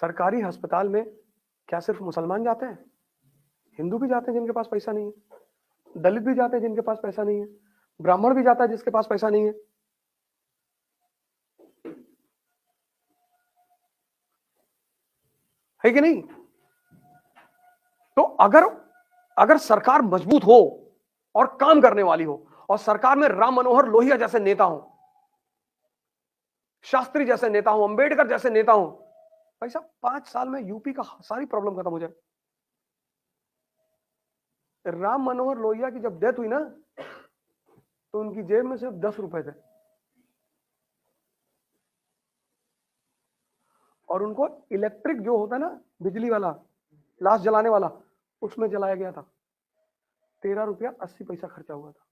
सरकारी अस्पताल में क्या सिर्फ मुसलमान जाते हैं? हिंदू भी जाते हैं जिनके पास पैसा नहीं है, दलित भी जाते हैं जिनके पास पैसा नहीं है, ब्राह्मण भी जाता है जिसके पास पैसा नहीं है। है कि नहीं? तो अगर सरकार मजबूत हो और काम करने वाली हो, और सरकार में राम मनोहर लोहिया जैसे नेता हो, शास्त्री जैसे नेता हो, अंबेडकर जैसे नेता हो, भाई साहब 5 साल में यूपी का सारी प्रॉब्लम खत्म हो जाए। राम मनोहर लोहिया की जब डेथ हुई ना, तो उनकी जेब में सिर्फ 10 रुपए थे, और उनको इलेक्ट्रिक जो होता है ना, बिजली वाला लाश जलाने वाला, उसमें जलाया गया था। 13 रुपया 80 पैसा खर्चा हुआ था।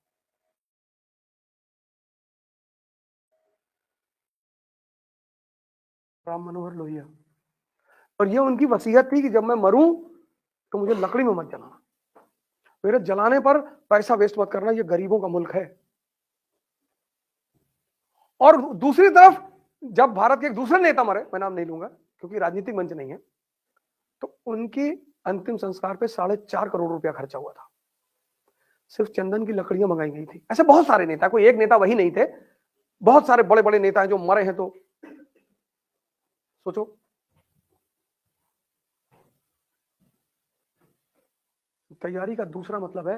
राम मनोहर लोहिया। और ये उनकी वसीयत थी कि जब मैं मरूं तो मुझे लकड़ी में मत जलाना, मेरे जलाने पर पैसा वेस्ट मत करना, ये गरीबों का मुल्क है। और दूसरी तरफ जब भारत के एक दूसरे नेता मरे, मैं नाम नहीं लूंगा क्योंकि राजनीतिक मंच नहीं है, तो उनकी अंतिम संस्कार पे 4.5 करोड़ रुपया खर्चा हुआ था। सिर्फ चंदन की लकड़ियां मंगाई गई थी। ऐसे बहुत सारे नेता, कोई एक नेता वही नहीं थे, बहुत सारे बड़े बड़े नेता हैं जो मरे हैं। तो सोचो, तैयारी का दूसरा मतलब है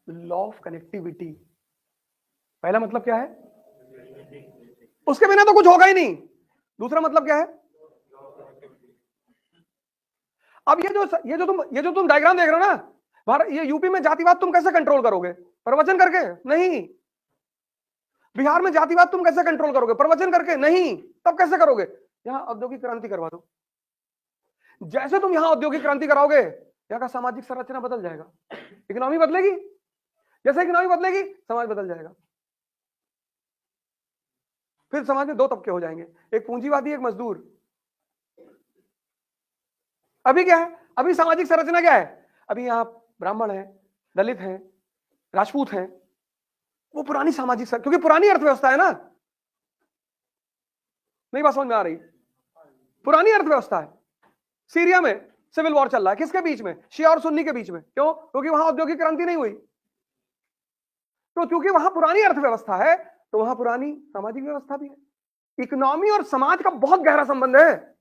लॉ ऑफ कनेक्टिविटी। पहला मतलब क्या है? उसके बिना तो कुछ होगा ही नहीं। दूसरा मतलब क्या है? अब ये जो तुम डायग्राम देख रहे हो ना, भारत, ये यूपी में जातिवाद तुम कैसे कंट्रोल करोगे? प्रवचन करके नहीं। बिहार में जातिवाद तुम कैसे कंट्रोल करोगे? प्रवचन करके नहीं। तब कैसे करोगे? यहां औद्योगिक क्रांति करवा दो। जैसे तुम यहां औद्योगिक क्रांति कराओगे, यहां का सामाजिक संरचना बदल जाएगा, इकोनॉमी बदलेगी। जैसे इकोनॉमी बदलेगी, समाज बदल जाएगा। फिर समाज में 2 तबके हो जाएंगे, एक पूंजीवादी, एक मजदूर। अभी क्या है? अभी सामाजिक संरचना क्या है? अभी यहां ब्राह्मण है, दलित हैं, राजपूत हैं। वो पुरानी सामाजिक, क्योंकि पुरानी अर्थव्यवस्था है ना। नहीं बात समझ में आ रही? पुरानी अर्थव्यवस्था है। सीरिया में सिविल वॉर चल रहा है, किसके बीच में? शिया और सुन्नी के बीच में। क्यों? क्योंकि वहां औद्योगिक क्रांति नहीं हुई। तो क्योंकि वहां पुरानी अर्थव्यवस्था है, तो वहां पुरानी सामाजिक व्यवस्था भी है। इकोनॉमी और समाज का बहुत गहरा संबंध है।